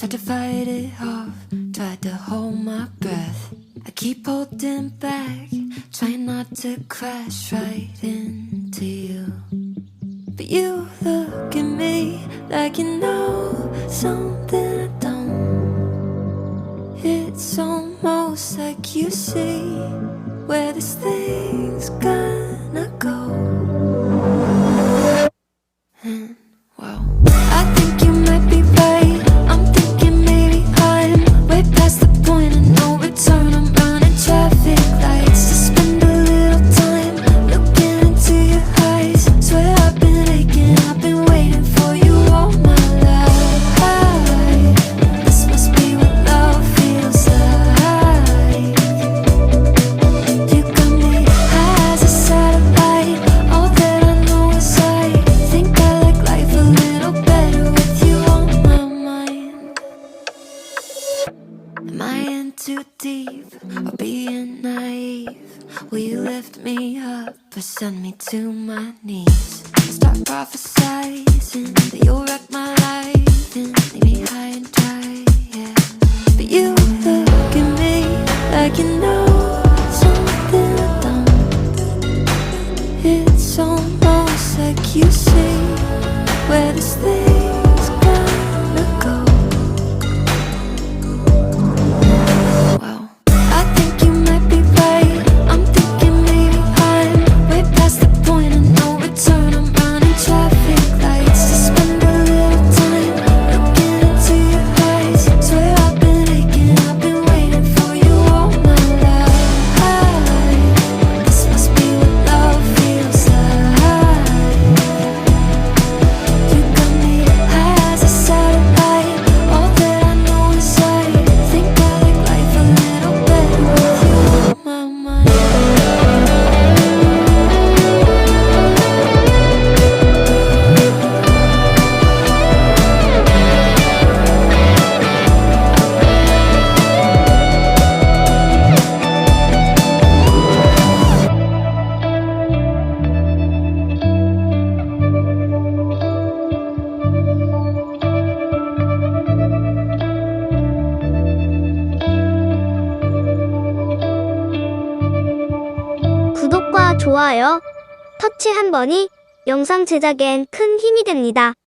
Tried to fight it off, tried to hold my breath. I keep holding back, trying not to crash right into you. But you look at me like you know something I don't. It's almost like you see where this thing's gonna go. And well, I think you might be right. I'm thinking maybe I'm way past the point of no return. I'm running traffic lights to spend a little time looking into your eyes. Swear I've been aching, I've been waiting for you all my life. This must be what love feels like. You got me high as a satellite. All that I know is I think I like life a little better with you on my mind. Am I in too deep or being naive? Will you lift me up or send me to my knees? Start prophesizing that you'll wreck my life and leave me high and dry, yeah. But you look at me like you know something I don't. It's almost like you see where this thing's gonna go. Well, I think you might be right. I'm thinking maybe I'm way past the point of no return. I'm running traffic lights to spend a little time looking into your eyes. Swear I've been aching, I've been waiting for you all my life. This must be what love feels like. You got me high as a satellite. All that I know is I think I like life a little better with you on my mind. 구독과 좋아요, 터치 한 번이 영상 제작엔 큰 힘이 됩니다.